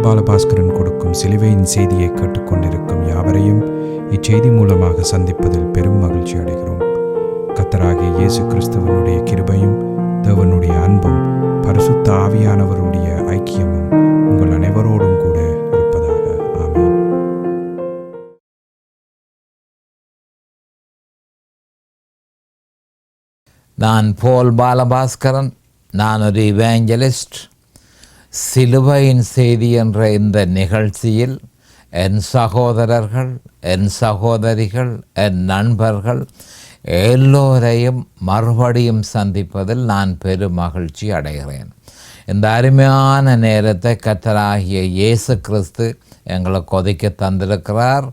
பாலபாஸ்கரன் கொடுக்கும் சிலுவையின் செய்தியை கேட்டுக்கொண்டிருக்கும் யாவரையும் இச்செய்தி மூலமாக சந்திப்பதில் பெரும் மகிழ்ச்சி அடைகிறோம். கர்த்தராகிய இயேசு கிறிஸ்துவனுடைய கிருபையும் தேவனுடைய அன்பும் பரிசுத்த ஆவியானவருடைய ஐக்கியமும் உங்கள் அனைவரோடும் கூட இருப்பதாக. ஆமென். நான் போல் பாலபாஸ்கரன். நான் ஒரு இவேஞ்சலிஸ்ட். சிலுவையின் செய்தி என்ற இந்த நிகழ்ச்சியில் என் சகோதரர்கள், என் சகோதரிகள், என் நண்பர்கள் எல்லோரையும் மறுபடியும் சந்திப்பதில் நான் பெரும் மகிழ்ச்சி அடைகிறேன். இந்த அருமையான நேரத்தை கர்த்தராகிய இயேசு கிறிஸ்து எங்களுக்கு ஒதுக்கி தந்திருக்கிறார்.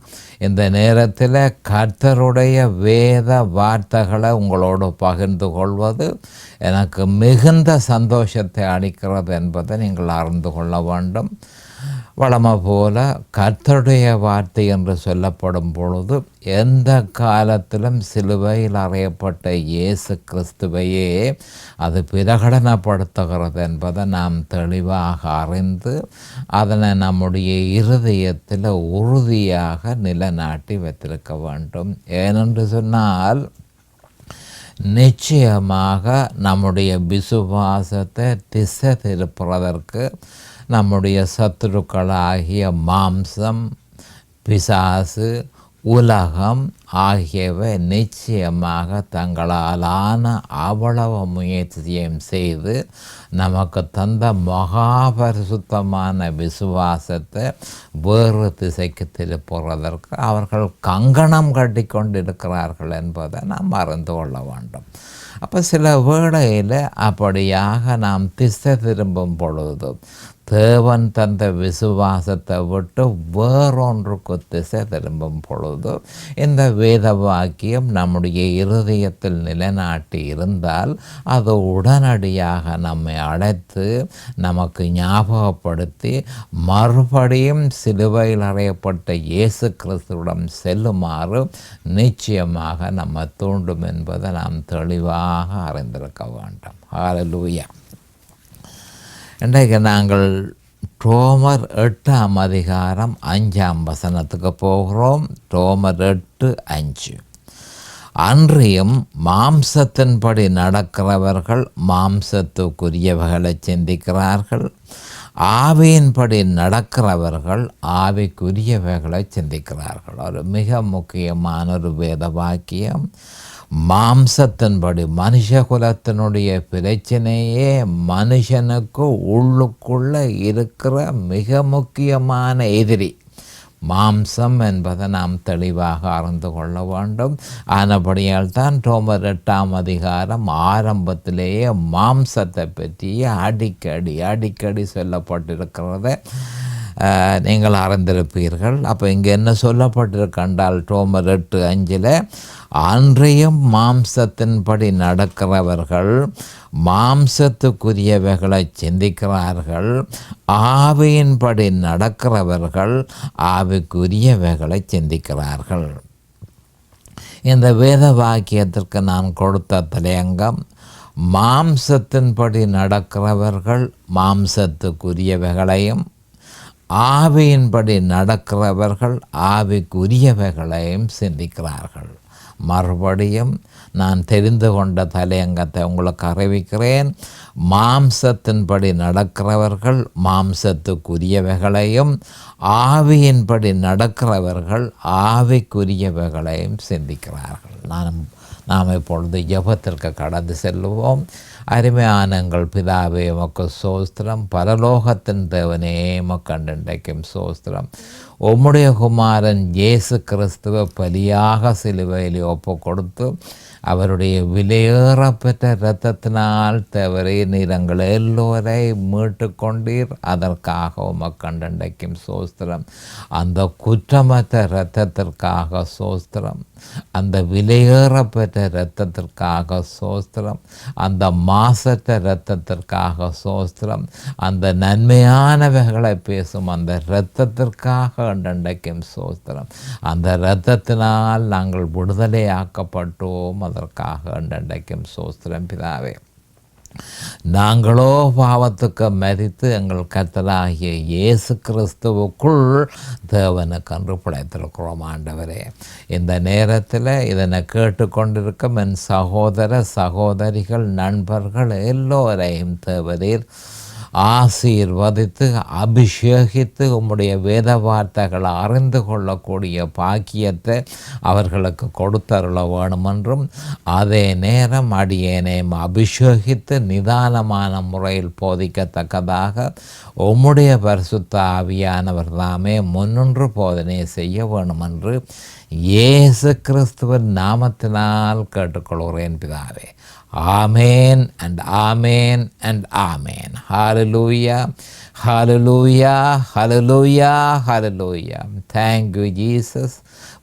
இந்த நேரத்தில் கர்த்தருடைய வேத வார்த்தைகளை உங்களோடு பகிர்ந்து கொள்வது எனக்கு மிகுந்த சந்தோஷத்தை அளிக்கிறது என்பதை நீங்கள் அறிந்து கொள்ள வேண்டும். வழமை போல கர்த்தருடைய வார்த்தை என்று சொல்லப்படும் பொழுது எந்த காலத்திலும் சிலுவையில் அறையப்பட்ட இயேசு கிறிஸ்துவையே அது பிரகடனப்படுத்துகிறது என்பதை நாம் தெளிவாக அறிந்து அதனை நம்முடைய இருதயத்தில் உறுதியாக நிலைநாட்டி வைத்திருக்க வேண்டும். ஏனென்று சொன்னால் நிச்சயமாக நம்முடைய விசுவாசத்தை திசை திருப்புவதற்கு நம்முடைய சத்துருக்களாகிய மாம்சம், பிசாசு, உலகம் ஆகியவை நிச்சயமாக தங்களாலான அவ்வளவு முயற்சியையும் செய்து நமக்கு தந்த மகாபரிசுத்தமான விசுவாசத்தை வேறு திசைக்கு திருப்புவதற்கு அவர்கள் கங்கணம் கட்டி கொண்டிருக்கிறார்கள் என்பதை நாம் அறிந்து கொள்ள வேண்டும். அப்போ சில வேளையில் அப்படியாக நாம் திசை திரும்பும் பொழுது தேவன் தந்த விசுவாசத்தை விட்டு வேறொன்றுக்கு திசை திரும்பும் பொழுது இந்த வேத வாக்கியம் நம்முடைய இருதயத்தில் நிலைநாட்டி இருந்தால் அது உடனடியாக நம்மை அழைத்து நமக்கு ஞாபகப்படுத்தி மறுபடியும் சிலுவையில் அறையப்பட்ட இயேசு கிறிஸ்துவிடம் செல்லுமாறு நிச்சயமாக நம்ம தூண்டும் என்பதை நாம் தெளிவாக அறிந்திருக்க வேண்டும். ஹல்லேலூயா. இன்றைக்கு நாங்கள் ரோமர் 8ஆம் அதிகாரம் 5ஆம் வசனத்துக்கு போகிறோம். ரோமர் 8:5. அன்றியும் மாம்சத்தின்படி நடக்கிறவர்கள் மாம்சத்துக்குரியவைகளை சிந்திக்கிறார்கள், ஆவியின்படி நடக்கிறவர்கள் ஆவிக்குரியவைகளை சிந்திக்கிறார்கள். ஒரு மிக முக்கியமான ஒரு வேத வாக்கியம். மாம்சத்தின்படி மனுஷகுலத்தினுடைய பிரச்சனையே மனுஷனுக்கு உள்ளுக்குள்ளே இருக்கிற மிக முக்கியமான எதிரி மாம்சம் என்பதை நாம் தெளிவாக அறிந்து கொள்ள வேண்டும். ஆனபடியால் தான் ரோமர் 8ஆம் அதிகாரம் ஆரம்பத்திலேயே மாம்சத்தை பற்றி அடிக்கடி சொல்லப்பட்டிருக்கிறத நீங்கள் அறிந்திருப்பீர்கள். அப்போ இங்கே என்ன சொல்லப்பட்டிருக்கண்டால் ரோமர் 8:5 அன்றையும் மாம்சத்தின்படி நடக்கிறவர்கள் மாம்சத்துக்குரியவைகளை சிந்திக்கிறார்கள், ஆவியின்படி நடக்கிறவர்கள் ஆவிக்குரியவைகளை சிந்திக்கிறார்கள். இந்த வேத வாக்கியத்திற்கு நான் கொடுத்த தலையங்கம், மாம்சத்தின்படி நடக்கிறவர்கள் மாம்சத்துக்குரியவைகளையும் ஆவியின்படி நடக்கிறவர்கள் ஆவிக்குரியவைகளையும் சிந்திக்கிறார்கள். மறுபடியும் நான் தெரிந்து கொண்ட தலையங்கத்தை உங்களுக்கு அறிவிக்கிறேன். மாம்சத்தின்படி நடக்கிறவர்கள் மாம்சத்துக்குரியவைகளையும் ஆவியின்படி நடக்கிறவர்கள் ஆவிக்குரியவைகளையும் சிந்திக்கிறார்கள். நாம் இப்பொழுது ஜெபத்திற்கு கடந்து செல்லுவோம். அருமையான எங்கள் பிதாவே, உமக்கு சோஸ்திரம். பரலோகத்தின் தேவனே, உமக்கண்டைக்கும் சோஸ்திரம். உம்முடைய குமாரன் இயேசு கிறிஸ்துவ பலியாக சிலுவையில் ஒப்பு கொடுத்து அவருடைய விலையேறப்பெற்ற இரத்தத்தினால் தவறி நீரங்கள் எல்லோரை மீட்டு கொண்டீர். அதற்காக உமக்கண்டைக்கும் சோஸ்திரம். அந்த குற்றமற்ற இரத்தத்திற்காக சோஸ்திரம், அந்த விலையேறப்பெற்ற இரத்தத்திற்காக சோஸ்திரம், அந்த மாசற்ற இரத்தத்திற்காக சோஸ்திரம், அந்த நன்மையானவைகளை பேசும் அந்த இரத்தத்திற்காக அண்டைக்கும் சோஸ்திரம். அந்த இரத்தத்தினால் நாங்கள் விடுதலையாக்கப்பட்டோம். அதற்காக அண்டைக்கும் சோஸ்திரம் பிதாவே. நாங்களோ பாவத்துக்கு மரித்து எங்கள் கர்த்தராகிய இயேசு கிறிஸ்துவுக்குள் தேவனுக்கென்று பிழைத்திருக்கிறோம். ஆண்டவரே, இந்த நேரத்தில் இதனை கேட்டுக்கொண்டிருக்கும் என் சகோதர சகோதரிகள் நண்பர்கள் எல்லோரையும் தேவரீர் ஆசீர்வதித்து அபிஷேகித்து உம்முடைய வேத வார்த்தைகளை அறிந்து கொள்ளக்கூடிய பாக்கியத்தை அவர்களுக்கு கொடுத்தருள வேணுமென்றும், அதே நேரம் அடியேனையும் அபிஷேகித்து நிதானமான முறையில் போதிக்கத்தக்கதாக உம்முடைய பரிசுத்த ஆவியானவர் தாமே முன்னின்று போதனை செய்ய வேணுமென்று இயேசு கிறிஸ்துவின் நாமத்தினால் கேட்டுக்கொள்கிறேன் பிதாவே. Amen and amen and amen. Hallelujah, hallelujah, hallelujah, hallelujah. Thank you, Jesus.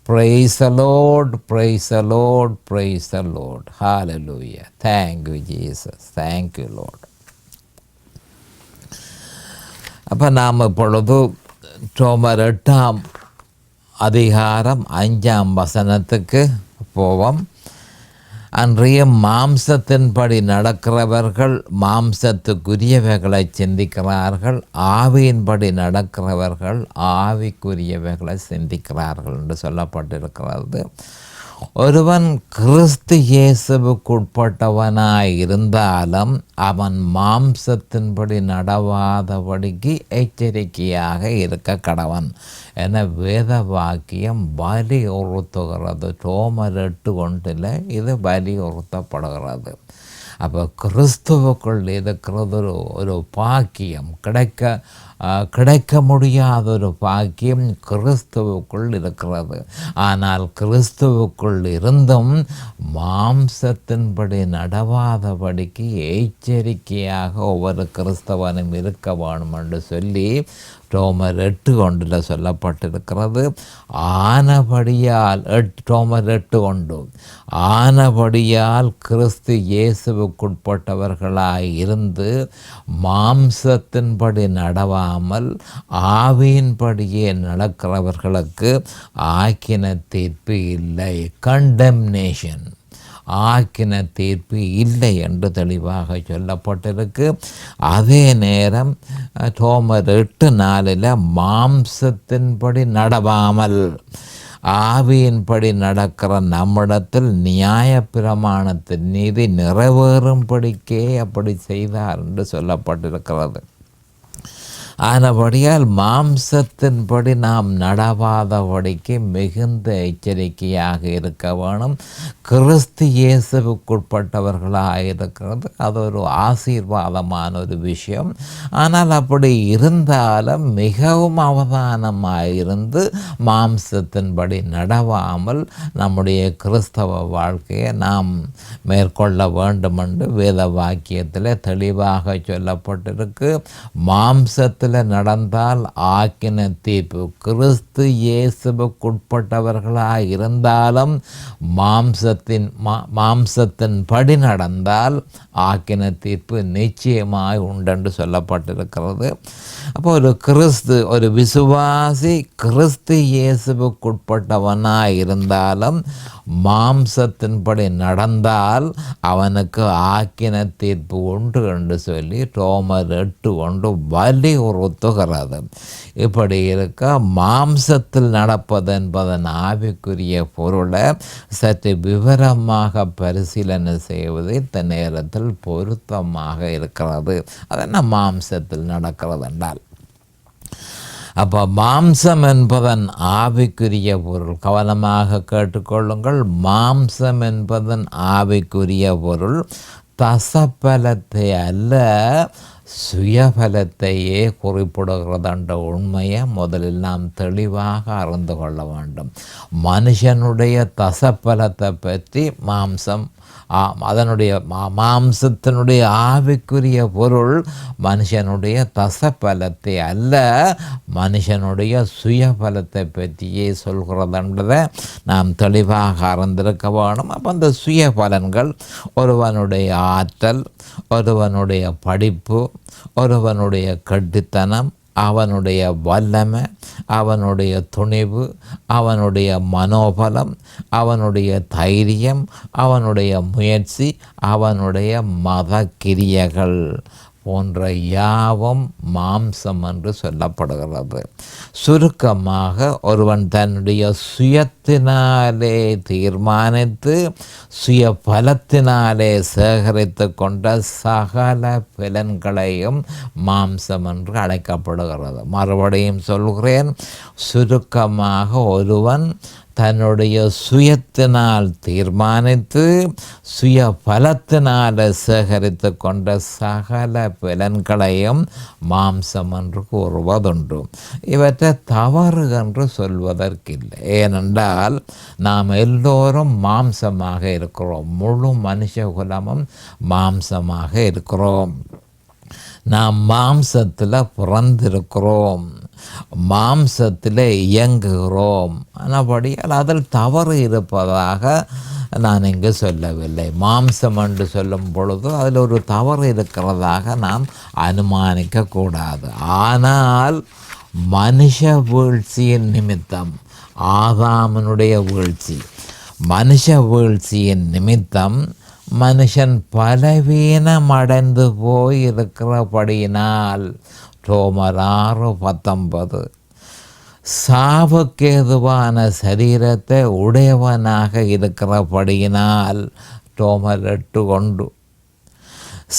Praise the Lord, praise the Lord, praise the Lord. Hallelujah. Thank you, Jesus. Thank you, Lord. அப்போ நாம் இப்பொழுது ரோமர் 8ஆம் அதிகாரம் 5ஆம் வசனத்துக்கு போவோம். அன்றைய மாம்சத்தின்படி நடக்கிறவர்கள் மாம்சத்துக்குரியவைகளை சிந்திக்கிறார்கள், ஆவியின்படி நடக்கிறவர்கள் ஆவிக்குரியவைகளை சிந்திக்கிறார்கள் என்று சொல்லப்பட்டிருக்கிறது. ஒருவன் கிறிஸ்து இயேசுவுக்குட்பட்டவனாய் இருந்தாலும் அவன் மாம்சத்தின்படி நடவாதபடிக்கு எச்சரிக்கையாக இருக்க கடவன் என வேத வாக்கியம் வலியுறுத்துகிறது. ரோமர் 8:1 இது வலியுறுத்தப்படுகிறது. அப்போ கிறிஸ்துவுக்குள் இருக்கிறது ஒரு பாக்கியம், கிடைக்க முடியாத ஒரு பாக்கியம் கிறிஸ்துவுக்குள் இருக்கிறது. ஆனால் கிறிஸ்துவுக்குள் இருந்தும் மாம்சத்தின்படி நடவாதபடிக்கு எச்சரிக்கையாக ஒவ்வொரு கிறிஸ்தவனும் இருக்க வேணும் என்று சொல்லி ரோமர் 8:1 சொல்லப்பட்டிருக்கிறது. ரோமர் 8:1 ஆனபடியால் கிறிஸ்து இயேசுவுக்குட்பட்டவர்களாய் இருந்து மாம்சத்தின்படி நடவாமல் ஆவியின்படியே நடக்கிறவர்களுக்கு ஆக்கின தீர்ப்பு இல்லை, கண்டம்னேஷன், ஆக்கின தீர்ப்பு இல்லை என்று தெளிவாக சொல்லப்பட்டிருக்கு. அதே நேரம் ரோமர் 8:4 மாம்சத்தின்படி நடவாமல் ஆவியின்படி நடக்கிற நம்மிடத்தில் நியாயப்பிரமாணத்தின் நீதி நிறைவேறும்படிக்கே அப்படி செய்தார் என்று சொல்லப்பட்டிருக்கிறது. ஆனபடியால் மாம்சத்தின்படி நாம் நடவாதபடிக்கு மிகுந்த எச்சரிக்கையாக இருக்க வேணும். கிறிஸ்து இயேசுவுக்குட்பட்டவர்களாக இருக்கிறது அது ஒரு ஆசீர்வாதமான ஒரு விஷயம். ஆனால் அப்படி இருந்தாலும் மிகவும் அவதானமாக இருந்து மாம்சத்தின்படி நடவாமல் நம்முடைய கிறிஸ்தவ வாழ்க்கையை நாம் மேற்கொள்ள வேண்டும் என்று வேத வாக்கியத்தில் தெளிவாக சொல்லப்பட்டிருக்கு. மாம்சத்தில் நடந்தால் ஆக்கின தீர்ப்பு. கிறிஸ்து இயேசுவுக்குட்பட்டவர்களாக இருந்தாலும் மாம்சத்தின் படி நடந்தால் ஆக்கின தீர்ப்பு நிச்சயமாய் உண்டென்று சொல்லப்பட்டிருக்கிறது. அப்போ ஒரு விசுவாசி கிறிஸ்து இயேசுவுக்குட்பட்டவனாய் இருந்தாலும் மாம்சத்தின்படி நடந்தால் அவனுக்கு ஆக்கின தீர்ப்பு உண்டு என்று சொல்லி ரோமர் 8:1 வலியுறுத்துகிறது. இப்படி இருக்க மாம்சத்தில் நடப்பது என்பதன் ஆவிக்குரிய பொருளை சற்று விவரமாக பரிசீலனை செய்வது இந்த நேரத்தில் பொருத்தமாக இருக்கிறது. அதென்ன மாம்சத்தில் நடக்கிறது என்றால், அப்போ மாம்சம் என்பதன் ஆவிக்குரிய பொருள், கவனமாக கேட்டுக்கொள்ளுங்கள். மாம்சம் என்பதன் ஆவிக்குரிய பொருள் தசபலத்தை அல்ல சுயபலத்தையே குறிப்பிடுகிறது என்ற உண்மையை முதலில் நாம் தெளிவாக அறிந்து கொள்ள வேண்டும். மனுஷனுடைய தசபலத்தை பற்றி மாம்சத்தினுடைய ஆவிக்குரிய பொருள் மனுஷனுடைய தசபலத்தை அல்ல, மனுஷனுடைய சுயபலத்தை பற்றியே சொல்கிறது என்பதை நாம் தெளிவாக அறிந்திருக்க வேணும். அப்போ அந்த சுயபலன்கள் ஒருவனுடைய ஆற்றல், ஒருவனுடைய படிப்பு, ஒருவனுடைய கட்டித்தனம், அவனுடைய வல்லமை, அவனுடைய துணிவு, அவனுடைய மனோபலம், அவனுடைய தைரியம், அவனுடைய முயற்சி, அவனுடைய மத கிரியைகள் போன்ற யாவும் மாம்சம் என்று சொல்லப்படுகிறது. சுருக்கமாக ஒருவன் தன்னுடைய சுயத்தினாலே தீர்மானித்து சுய பலத்தினாலே சேகரித்து கொண்ட சகல பலன்களையும் மாம்சம் என்று அழைக்கப்படுகிறது. மறுபடியும் சொல்கிறேன், சுருக்கமாக ஒருவன் தன்னுடைய சுயத்தினால் தீர்மானித்து சுய பலத்தினால் சேகரித்து கொண்ட சகல பலன்களையும் மாம்சம் என்று கூறுவதுண்டு. இவற்றை தவறு என்று சொல்வதற்கில்லை. ஏனென்றால் நாம் எல்லோரும் மாம்சமாக இருக்கிறோம். முழு மனுஷ குலமும் மாம்சமாக இருக்கிறோம். நாம் மாம்சத்தில் பிறந்திருக்கிறோம், மாம்சத்தில் இயங்குகிறோம். ஆனபடியால் அதில் தவறு இருப்பதாக நான் இங்கு சொல்லவில்லை. மாம்சம் என்று சொல்லும் பொழுது அதில் ஒரு தவறு இருக்கிறதாக நாம் அனுமானிக்கக்கூடாது. ஆனால் மனுஷ வீழ்ச்சியின் நிமித்தம், ஆதாமனுடைய வீழ்ச்சி, மனுஷ வீழ்ச்சியின் நிமித்தம் மனுஷன் பலவீனமடைந்து போய் இருக்கிறபடியினால் ரோமர் 6:19 சாவுக்கேதுவான சரீரத்தை உடையவனாக இருக்கிறபடியினால் ரோமர் 8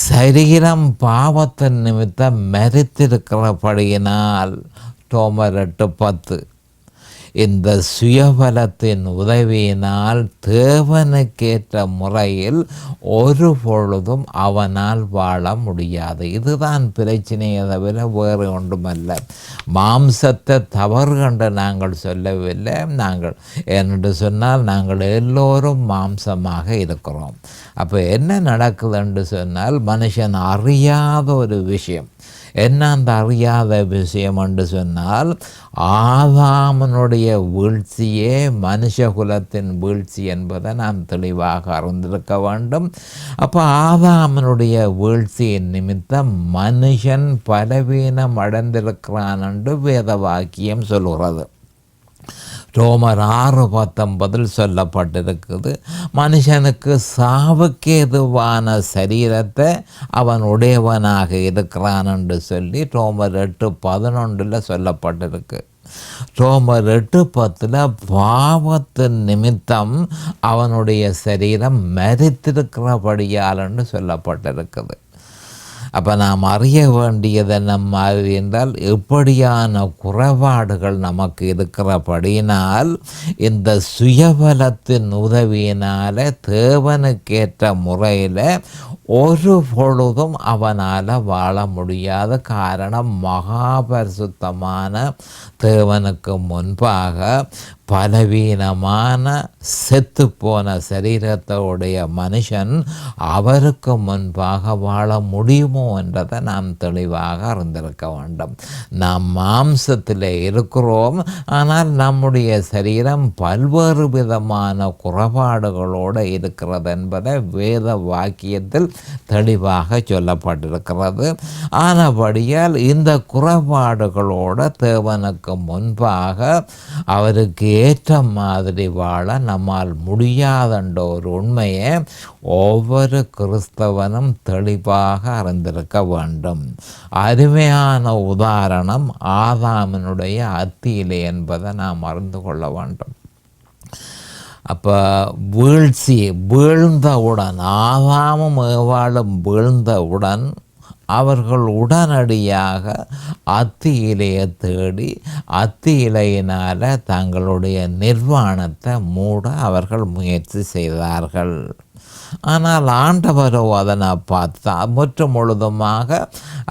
சரீரம் பாவத்தின் நிமித்தம் மரித்திருக்கிறபடியினால் ரோமர் 8:10 இந்த சுயபலத்தின் உதவியினால் தேவனுக்கேற்ற முறையில் ஒரு பொழுதும் அவனால் வாழ முடியாது. இதுதான் பிரச்சனையை தவிர வேறு ஒன்றுமல்ல. மாம்சத்தை தவறு கண்டு நாங்கள் சொல்லவில்லை. நாங்கள் என்று சொன்னால் நாங்கள் எல்லோரும் மாம்சமாக இருக்கிறோம். அப்போ என்ன நடக்குது என்று சொன்னால், மனுஷன் அறியாத ஒரு விஷயம். என்ன அந்த அறியாத விஷயம் என்று சொன்னால், ஆதாமனுடைய வீழ்ச்சியே மனுஷகுலத்தின் வீழ்ச்சி என்பதை நாம் தெளிவாக அறிந்திருக்க வேண்டும். அப்போ ஆதாமனுடைய வீழ்ச்சியின் நிமித்தம் மனுஷன் பலவீனம் அடைந்திருக்கிறான் என்று வேத வாக்கியம் சொல்கிறது. ரோமர் 6:19 சொல்லப்பட்டிருக்குது, மனுஷனுக்கு சாவுக்கேதுவான சரீரத்தை அவன் உடையவனாக இருக்கிறான் என்று சொல்லி ரோமர் 8:11 சொல்லப்பட்டிருக்கு. ரோமர் 8:10 பாவத்தின் நிமித்தம் அவனுடைய சரீரம் மரித்திருக்கிறபடியால் என்று சொல்லப்பட்டிருக்குது. அப்போ நாம் அறிய வேண்டியது என்ன என்றால், எப்படியான குறைபாடுகள் நமக்கு இருக்கிறபடியினால் இந்த சுயபலத்தின் உதவியினால் தேவனுக்கேற்ற முறையில் ஒரு பொழுதும் அவனால் வாழ முடியாத காரணம், மகாபரிசுத்தமான தேவனுக்கு முன்பாக பலவீனமான செத்துப்போன சரீரத்தோடைய மனுஷன் அவருக்கு முன்பாக வாழ முடியுமோ என்றதை நாம் தெளிவாக அறிந்திருக்க வேண்டும். நாம் மாம்சத்தில் இருக்கிறோம், ஆனால் நம்முடைய சரீரம் பல்வேறு விதமான குறைபாடுகளோடு இருக்கிறது என்பதை வேத வாக்கியத்தில் தெளிவாக சொல்லப்பட்டிருக்கிறது. ஆனபடியால் இந்த குறைபாடுகளோடு தேவனுக்கு முன்பாக அவருக்கு ஏற்ற மாதிரி வாழ நம்மால் முடியாதென்ற ஒரு உண்மையை ஒவ்வொரு கிறிஸ்தவனும் தெளிவாக அறிந்திருக்க வேண்டும். அருமையான உதாரணம் ஆதாமினுடைய அத்தியிலே என்பதை நாம் அறிந்து கொள்ள வேண்டும். அப்போ வீழ்ந்தவுடன், ஆதாமும் ஏவாளும் வீழ்ந்தவுடன் அவர்கள் உடனடியாக அத்தி இலையை தேடி அத்தி இலையினால் தங்களுடைய நிர்வாணத்தை மூட அவர்கள் முயற்சி செய்தார்கள். ஆனால் ஆண்டவரோ அதனை பார்த்தா முற்றும் முழுதுமாக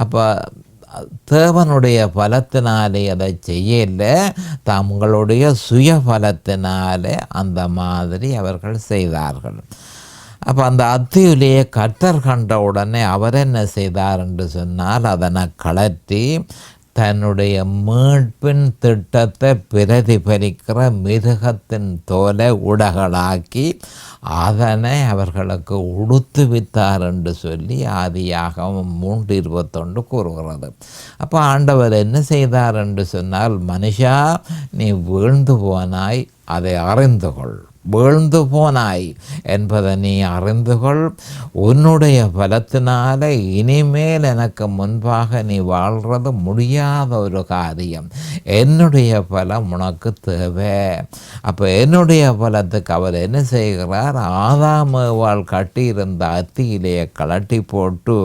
அப்போ தேவனுடைய பலத்தினாலே அதை செய்யல, தங்களுடைய சுய பலத்தினாலே அந்த மாதிரி அவர்கள் செய்தார்கள். அப்போ அந்த அத்தியிலேயே கர்த்தர் கண்ட உடனே அவர் என்ன செய்தார் என்று சொன்னால், அதனை கழற்றி தன்னுடைய மீட்பின் திட்டத்தை பிரதிபலிக்கிற மிருகத்தின் தோலை உடைகளாக்கி அதனை அவர்களுக்கு உடுத்துவித்தார் என்று சொல்லி ஆதியாகமம் 3:21 கூறுகிறது. அப்போ ஆண்டவர் என்ன செய்தார் என்று சொன்னால், மனுஷா நீ வீழ்ந்து போனாய், அதை அறிந்து கொள். வீழ்ந்து போனாய் என்பதை நீ அறிந்து கொள். உன்னுடைய பலத்தினால இனிமேல் எனக்கு முன்பாக நீ வாழ்கிறது முடியாத ஒரு காரியம். என்னுடைய பலம் உனக்கு தேவை. அப்போ என்னுடைய பலத்துக்கு அவர் என்ன செய்கிறார், ஆதாம் ஏவாள் கட்டியிருந்த அத்தியிலே கலட்டி போட்டு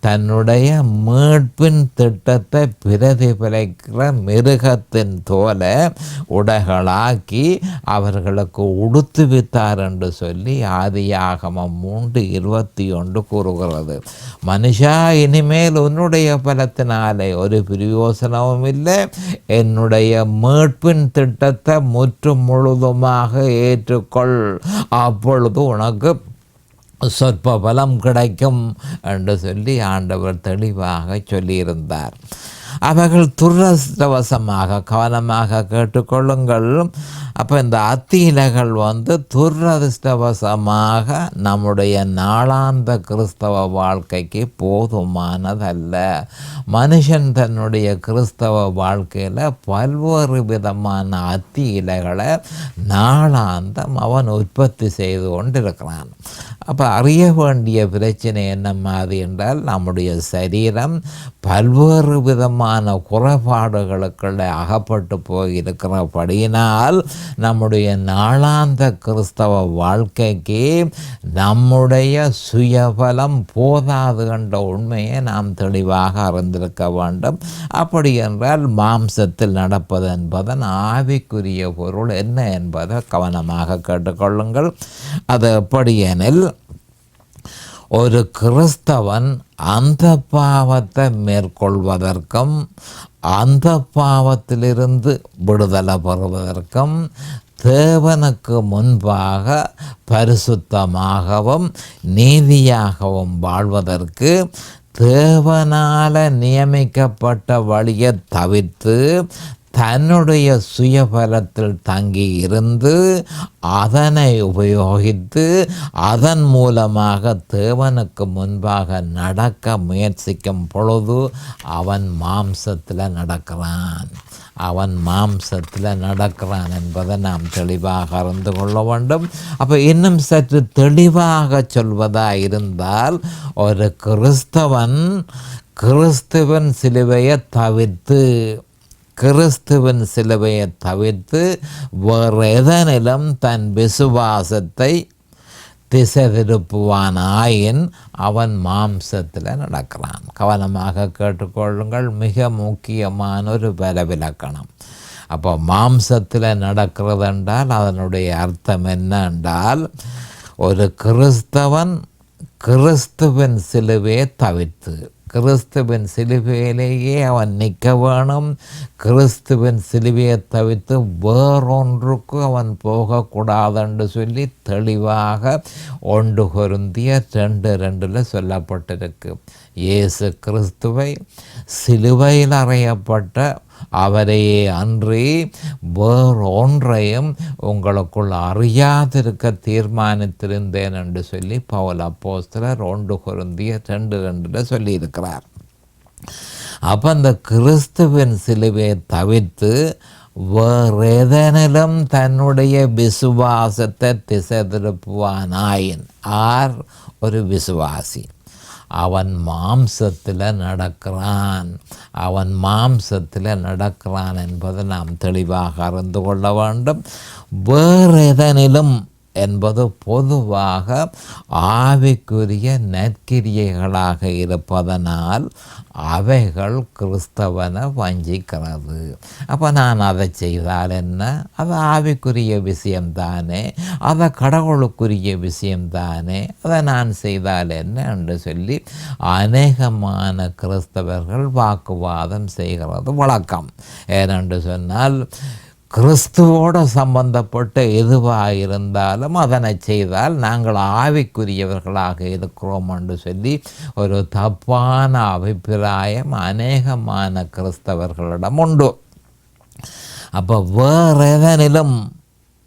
தன்னுடைய மீட்பின் திட்டத்தை பிரதிபலிக்கிற மிருகத்தின் தோலை உடைகளாக்கி அவர்களுக்கு உடுத்துவித்தார் என்று சொல்லி ஆதியாகமம் 3:21 கூறுகிறது. மனுஷா, இனிமேல் உன்னுடைய பலத்தினாலே ஒரு பிரயோசனமும் இல்லை. என்னுடைய மீட்பின் திட்டத்தை முற்றும் முழுதுமாக ஏற்றுக்கொள். அப்பொழுது உனக்கு சொற்ப பலம் கிடைக்கும் என்று சொல்லி ஆண்டவர் தெளிவாக சொல்லியிருந்தார். அவர்கள் துரதிர்ஷ்டவசமாக, கவனமாக கேட்டுக்கொள்ளுங்கள். அப்போ இந்த அத்தி இலைகள் துரதிர்ஷ்டவசமாக நம்முடைய நாளாந்த கிறிஸ்தவ வாழ்க்கைக்கு போதுமானதல்ல. மனுஷன் தன்னுடைய கிறிஸ்தவ வாழ்க்கையில் பல்வேறு விதமான அத்தி இலைகளை நாளாந்தம் அவன் உற்பத்தி செய்து கொண்டிருக்கிறான். அப்போ அறிய வேண்டிய பிரச்சனை என்ன மாதிரி என்றால், நம்முடைய சரீரம் பல்வேறு விதமான குறைபாடுகளுக்குள்ள அகப்பட்டு போயிருக்கிறபடியினால் நம்முடைய நாளாந்த கிறிஸ்தவ வாழ்க்கைக்கு நம்முடைய சுயபலம் போதாது என்ற உண்மையை நாம் தெளிவாக அறிந்திருக்க வேண்டும். அப்படி என்றால் மாம்சத்தில் நடப்பது என்பதன் ஆவிக்குரிய பொருள் என்ன என்பதை கவனமாக கேட்டுக்கொள்ளுங்கள். அது எப்படியெனில், ஒரு கிறிஸ்தவன் அந்த பாவத்தை மேற்கொள்வதற்கும் அந்த பாவத்திலிருந்து விடுதலை பெறுவதற்கும் தேவனுக்கு முன்பாக பரிசுத்தமாகவும் நீதியாகவும் வாழ்வதற்கு தேவனால் நியமிக்கப்பட்ட வழியை தவிர்த்து தன்னுடைய சுயபலத்தில் தங்கி இருந்து அதனை உபயோகித்து அதன் மூலமாக தேவனுக்கு முன்பாக நடக்க முயற்சிக்கும் பொழுது அவன் மாம்சத்தில் நடக்கிறான் என்பதை நாம் தெளிவாக அறிந்து கொள்ள வேண்டும். அப்போ இன்னும் சற்று தெளிவாக சொல்வதாக இருந்தால், ஒரு கிறிஸ்தவன் கிறிஸ்துவின் சிலுவையை தவிர்த்து வேறு எதனிலும் தன் விசுவாசத்தை திசை திருப்புவானாயின் அவன் மாம்சத்தில் நடக்கிறான். கவனமாக கேட்டுக்கொள்ளுங்கள், மிக முக்கியமான ஒரு பலவிலக்கணம். அப்போ மாம்சத்தில் நடக்கிறது என்றால் அதனுடைய அர்த்தம் என்ன என்றால், ஒரு கிறிஸ்தவன் கிறிஸ்துவின் சிலுவையை தவிர்த்து கிறிஸ்துவின் சிலுவையிலேயே அவன் நிற்க வேணும். கிறிஸ்துவின் சிலுவையை தவிர்த்து வேறொன்றுக்கு அவன் போகக்கூடாது என்று சொல்லி தெளிவாக 1 கொரிந்தியர் 2:2 சொல்லப்பட்டிருக்கு. இயேசு கிறிஸ்துவை சிலுவையில் அறையப்பட்ட அவரையே அன்றி வேறொன்றையும் உங்களுக்குள் அறியாதிருக்க தீர்மானித்திருந்தேன் என்று சொல்லி பவுல் அப்போஸ்தலர் 1 கொரிந்தியர் 2:2 சொல்லியிருக்கிறார். அப்போ அந்த கிறிஸ்துவின் சிலுவையை தவிர்த்து வேறெதனிலும் தன்னுடைய விசுவாசத்தை திசை திருப்புவானாயின் ஒரு விசுவாசி அவன் மாம்சத்தில் நடக்கிறான் என்பதை நாம் தெளிவாக அறிந்து கொள்ள வேண்டும். வேறெதனிலும் என்பது பொதுவாக ஆவிக்குரிய நற்கிரியைகளாக இருப்பதனால் அவைகள் கிறிஸ்தவனை வஞ்சிக்கிறது. அப்போ நான் அதை செய்தால் என்ன, அது ஆவிக்குரிய விஷயம்தானே, அதை கடவுளுக்குரிய விஷயம்தானே, அதை நான் செய்தால் என்ன என்று சொல்லி அநேகமான கிறிஸ்தவர்கள் வாக்குவாதம் செய்கிறது வழக்கம். ஏனென்று சொன்னால், கிறிஸ்துவோடு சம்பந்தப்பட்ட எதுவாக இருந்தாலும் அதனை செய்தால் நாங்கள் ஆவிக்குரியவர்களாக இருக்கிறோம் என்று சொல்லி ஒரு தப்பான அபிப்பிராயம் அநேகமான கிறிஸ்தவர்களிடம் உண்டு. அப்போ வேறு எதனிலும்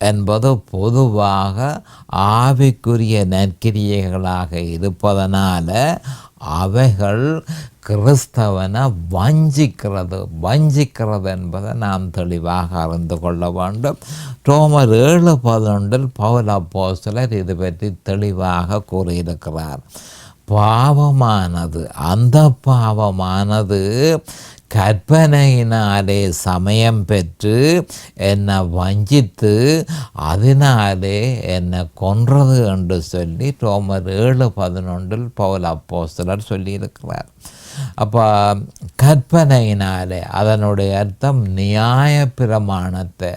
என்பது பொதுவாக ஆவிக்குரிய நற்கிரியைகளாக இருப்பதனால அவைகள் கிறிஸ்தவனை வஞ்சிக்கிறது என்பதை நாம் தெளிவாக அறிந்து கொள்ள வேண்டும். ரோமர் 7:11 பவுல் அப்போஸ்தலர் இது பற்றி தெளிவாக கூறியிருக்கிறார். அந்த பாவமானது கற்பனையினாலே சமயம் பெற்று என்னை வஞ்சித்து அதனாலே என்னை கொன்றது என்று சொல்லி ரோமர் 7:11 பவுல் அப்போஸ்தலர் சொல்லியிருக்கிறார். அப்போ கற்பனையினாலே அதனுடைய அர்த்தம் நியாய பிரமாணத்தை,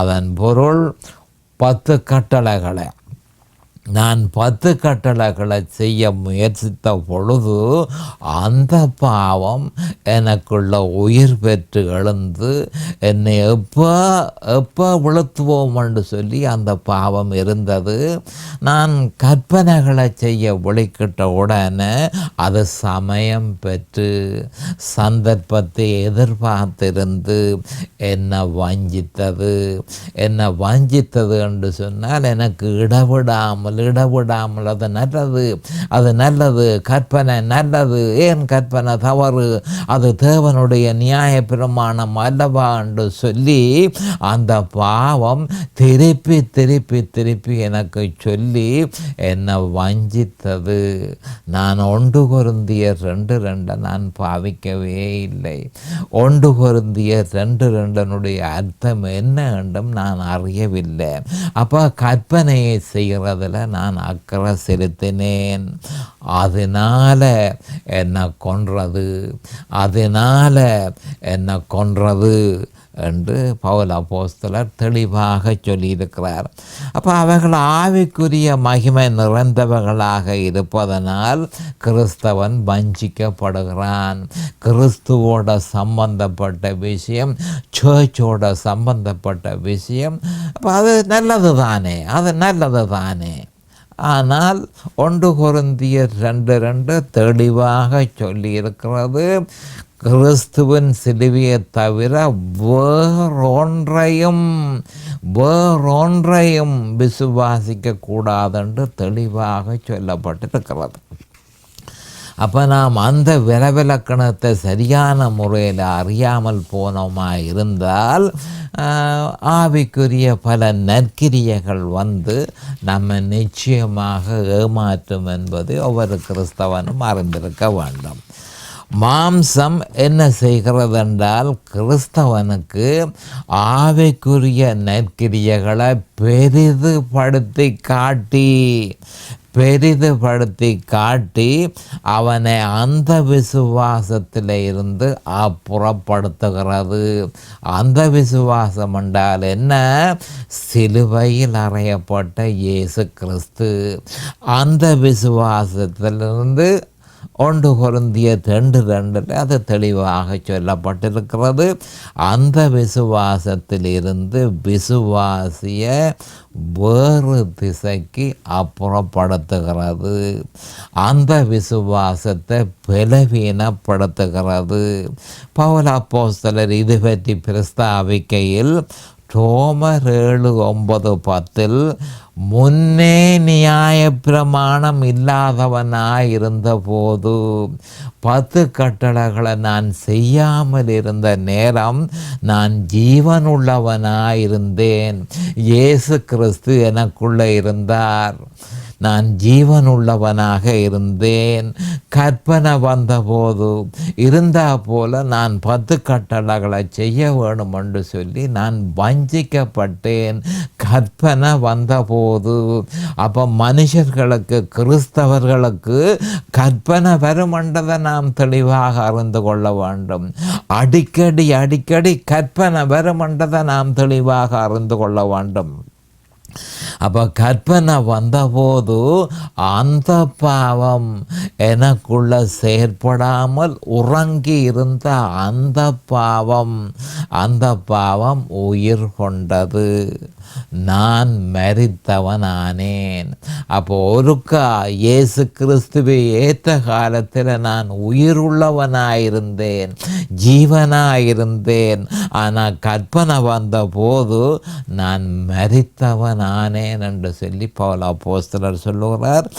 அதன் பொருள் 10 கட்டளைகளை. நான் 10 கட்டளைகளை செய்ய முயற்சித்த பொழுது அந்த பாவம் எனக்குள்ள உயிர் பெற்று எழுந்து என்னை எப்போ விழுத்துவோம் என்று சொல்லி அந்த பாவம் இருந்தது. நான் கற்பனைகளை செய்ய விழிக்கிட்ட உடனே அது சமயம் பெற்று சந்தர்ப்பத்தை எதிர்பார்த்திருந்து என்னை வஞ்சித்தது என்று சொன்னால் எனக்கு இடவிடாமல் அது நல்லது, கற்பனை நல்லது, ஏன் கற்பனை தவறு, அது தேவனுடைய நியாய பிரமாணம் அல்லவா என்று சொல்லி அந்த பாவம் திருப்பி எனக்கு சொல்லி என்னை வஞ்சித்தது. நான் 1 கொரிந்தியர் 2:2 நான் பாவிக்கவே இல்லை. 1 கொரிந்தியர் 2:2 அர்த்தம் என்ன என்றும் நான் அறியவில்லை. அப்போ கற்பனையை செய்கிறதுல நான் அக்கறை செலுத்தினேன். அதனால என்னை கொன்றது என்று பவுல் அப்போஸ்தலர் தெளிவாக சொல்லியிருக்கிறார். அப்போ அவர்கள் ஆவிக்குரிய மகிமை நிறைந்தவர்களாக இருப்பதனால் கிறிஸ்தவன் வஞ்சிக்கப்படுகிறான். கிறிஸ்துவோட சம்பந்தப்பட்ட விஷயம், சர்ச்சோட சம்பந்தப்பட்ட விஷயம், அப்போ அது நல்லது தானே. ஆனால் 1 கொரிந்தியர் 2:2 தெளிவாக சொல்லியிருக்கிறது, கிறிஸ்துவின் சிலுவையை தவிர வேறொன்றையும் விசுவாசிக்க கூடாதென்று தெளிவாக சொல்லப்பட்டிருக்கிறது. அப்போ நாம் அந்த விலக்கணத்தை சரியான முறையில் அறியாமல் போனோமா இருந்தால் ஆவிக்குரிய பல நற்கிரியைகள் வந்து நம்ம நிச்சயமாக ஏமாற்றும் என்பது ஒவ்வொரு கிறிஸ்தவனும் அறிந்திருக்க வேண்டும். மாம்சம் என்ன செய்கிறது என்றால் கிறிஸ்தவனுக்கு ஆவிக்குரிய நற்கிரியைகளை பெரிதுபடுத்தி காட்டி அவனை அந்த விசுவாசத்தில் இருந்து அப்புறப்படுத்துகிறது. அந்த விசுவாசம் என்றால் என்ன? சிலுவையில் அறையப்பட்ட இயேசு கிறிஸ்து. அந்த விசுவாசத்திலிருந்து 1 கொரிந்தியர் 2:2 அது தெளிவாக சொல்லப்பட்டிருக்கிறது. அந்த விசுவாசத்தில் இருந்து விசுவாசிய வேறு திசைக்கு அப்புறப்படுத்துகிறது. அந்த விசுவாசத்தை பலவீனப்படுத்துகிறது. பவுல் அப்போஸ்தலர் இது பற்றி பிரஸ்தாபிக்கையில் ரோமர் 7:9-10 முன்னே நியாய பிரமாணம் இல்லாதவனாயிருந்த போது 10 கட்டளைகளை நான் செய்யாமல் இருந்த நேரம் நான் ஜீவனுள்ளவனாயிருந்தேன். இயேசு கிறிஸ்து எனக்குள்ளே இருந்தார். நான் ஜீவனுள்ளவனாக இருந்தேன். கற்பனை வந்தபோது இருந்தா போல நான் 10 கட்டளைகளை செய்ய வேணும் என்று சொல்லி நான் வஞ்சிக்கப்பட்டேன். கற்பனை வந்தபோது அப்போ மனுஷர்களுக்கு, கிறிஸ்தவர்களுக்கு கற்பனை வருமென்றதை நாம் தெளிவாக அறிந்து கொள்ள வேண்டும். அடிக்கடி கற்பனை வருமென்றதை நாம் தெளிவாக அறிந்து கொள்ள வேண்டும். அப்போ கற்பனை வந்தபோது அந்த பாவம் எனக்குள்ள செயற்படாமல் உறங்கி இருந்த அந்த பாவம் உயிர் கொண்டது. நான் மரித்தவனானேன். அப்போ ஒருக்கா இயேசு கிறிஸ்துவை ஏற்ற காலத்தில் நான் உயிருள்ளவனாயிருந்தேன், ஜீவனாயிருந்தேன். ஆனால் கற்பனை வந்த போது நான் மரித்தவனானேன் என்று சொல்லி பவுல் அப்போஸ்தலர் சொல்லுகிறார்.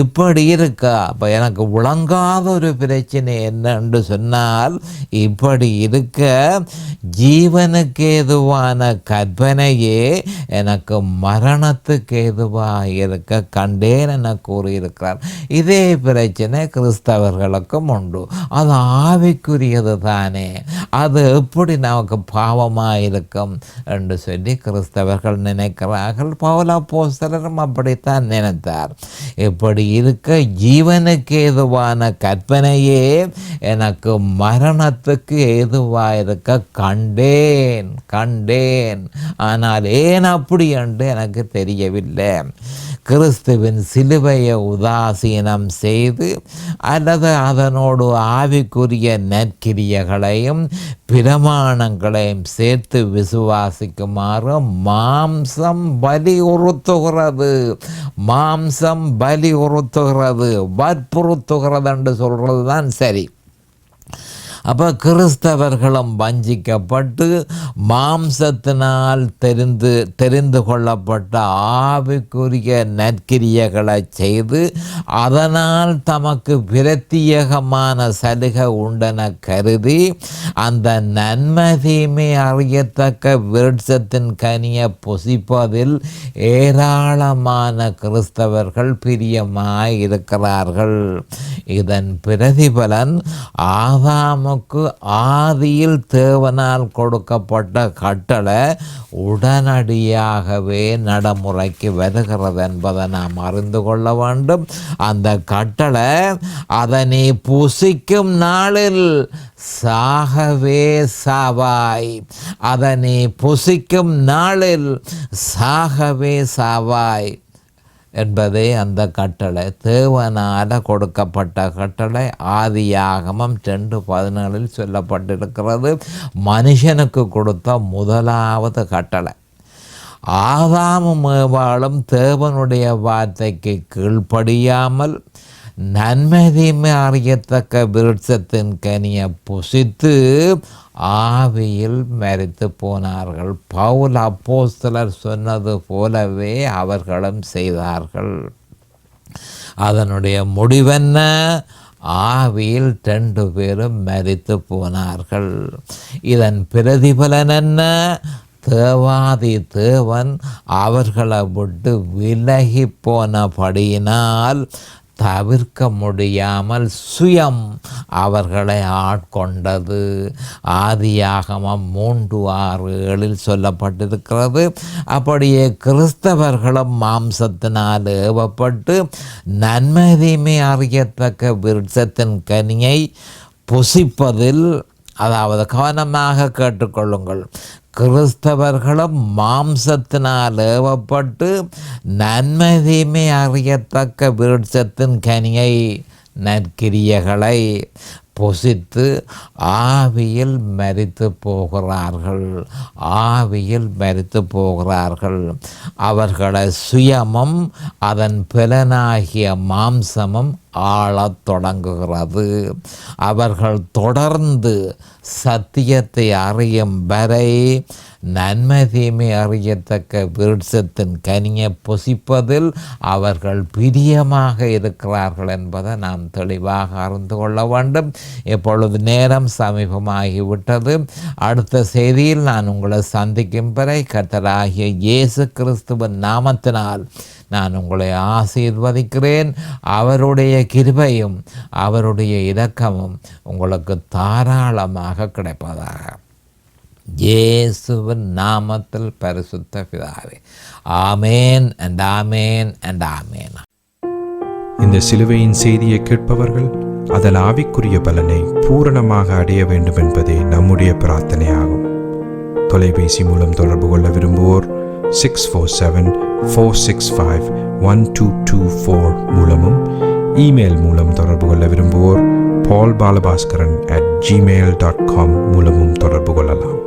இப்படி இருக்கா? அப்போ எனக்கு விளங்காத ஒரு பிரச்சனை என்னென்று சொன்னால், இப்படி இருக்க ஜீவனுக்கு ஏதுவான கற்பனையே எனக்கு மரணத்துக்கு ஏதுவாக இருக்க கண்டேன் என கூறியிருக்கிறார். இதே பிரச்சனை கிறிஸ்தவர்களுக்கும் உண்டு. அது ஆவிக்குரியது தானே, அது எப்படி நமக்கு பாவமாக இருக்கும் என்று சொல்லி கிறிஸ்தவர்கள் நினைக்கிறார்கள். பவுல் அப்போஸ்தலரும் அப்படித்தான் நினைத்தார். இப்படி இருக்க ஜீவனுக்கு ஏதுவான கற்பனையே எனக்கு மரணத்துக்கு ஏதுவாக இருக்க கண்டேன். ஆனால் ஏன் அப்படி என்று எனக்கு தெரியவில்லை. கிறிஸ்துவின் சிலுவையை உதாசீனம் செய்து அல்லது அதனோடு ஆவிக்குரிய நற்கிரியைகளையும் பிரமாணங்களையும் சேர்த்து விசுவாசிக்குமாறு மாம்சம் வற்புறுத்துகிறது என்று சொல்கிறது தான் சரி. அப்போ கிறிஸ்தவர்களும் வஞ்சிக்கப்பட்டு மாம்சத்தினால் தெரிந்து கொள்ளப்பட்ட ஆவிக்குரிய நற்கிரியைகளை செய்து அதனால் தமக்கு பிரத்தியேகமான சலுகை உண்டென கருதி அந்த நன்மை தீமை அறியத்தக்க விருட்சத்தின் கனியை புசிப்பதில் ஏராளமான கிறிஸ்தவர்கள் பிரியமாய் இருக்கிறார்கள். இதன் பிரதிபலன் ஆதாமுக்கு ஆதியில் தேவனால் கொடுக்கப்பட்ட கட்டளை உடனடியாகவே நடைமுறைக்கு வருகிறது என்பதை நாம் அறிந்து கொள்ள வேண்டும். அந்த கட்டளை அதனை புசிக்கும் நாளில் சாகவே சாவாய், அதனை புசிக்கும் நாளில் சாகவே சாவாய் என்பதே அந்த கட்டளை. தேவனால் கொடுக்கப்பட்ட கட்டளை ஆதியாகமம் 2:17 சொல்லப்பட்டிருக்கிறது. மனுஷனுக்கு கொடுத்த முதலாவது கட்டளை. ஆதாமும் ஏவாளும் தேவனுடைய வார்த்தைக்கு கீழ்ப்படியாமல் நன்மை தீமை அறியத்தக்க விருட்சத்தின் கனியை புசித்து ஆவியில் மரித்து போனார்கள். பவுல் அப்போஸ்தலர் சொன்னது போலவே அவர்களும் செய்தார்கள். அதனுடைய முடிவென்ன? ஆவியில் 2 பேரும் மரித்து போனார்கள். இதன் பிரதிபலன் என்ன? தேவாதி தேவன் அவர்களை விட்டு விலகி போனபடியினால் தவிர்க்க முடியாமல் சுயம் அவர்களை ஆட்கொண்டது. ஆதியாகமம் 3:6-7 சொல்லப்பட்டிருக்கிறது. அப்படியே கிறிஸ்தவர்களும் மாம்சத்தினால் ஏவப்பட்டு நன்மை தீமை அறியத்தக்க விருட்சத்தின் கனியை புசிப்பதில், அதாவது கவனமாக கேட்டுக்கொள்ளுங்கள், கிறிஸ்தவர்களும் மாம்சத்தினால் ஏவப்பட்டு நன்மை தீமை அறியத்தக்க விருட்சத்தின் கனியை நற்கிரியைகளை புசித்து ஆவியில் மரித்து போகிறார்கள். அவர்களை சுயமும் அதன் பலனாகிய மாம்சமும் ஆளத் தொடங்குகிறது. அவர்கள் தொடர்ந்து சத்தியத்தை அறியும் வரை நன்மை தீமை அறியத்தக்க விருட்சத்தின் கனியை புசிப்பதில் அவர்கள் பிரியமாக இருக்கிறார்கள் என்பதை நாம் தெளிவாக அறிந்து கொள்ள வேண்டும். இப்பொழுது நேரம் சமீபமாகிவிட்டது. அடுத்த செய்தியில் நான் உங்களை சந்திக்கும் வரை கர்த்தராகிய இயேசு கிறிஸ்துவின் நாமத்தினால் நான் உங்களை ஆசீர்வதிக்கிறேன். அவருடைய கிருபையும் அவருடைய இரக்கமும் உங்களுக்கு தாராளமாக கிடைப்பதாக. இயேசுவின் நாமத்தில் பரிசுத்த பிதாவே, ஆமேன் அண்ட் ஆமேன் அண்ட் ஆமேன். இந்த சிலுவையின் செய்தியை கேட்பவர்கள் அதன் ஆவிக்குரிய பலனை பூரணமாக அடைய வேண்டும் என்பதே நம்முடைய பிரார்த்தனையாகும். தொலைபேசி மூலம் தொடர்பு கொள்ள விரும்புவோர் 647 4651224 மூலமும் இமெயில் மூலம் தொடர்பு கொள்ள விரும்புவோர் paulbalabhaskaran@gmail.com மூலமும் தொடர்பு கொள்ளலாம்.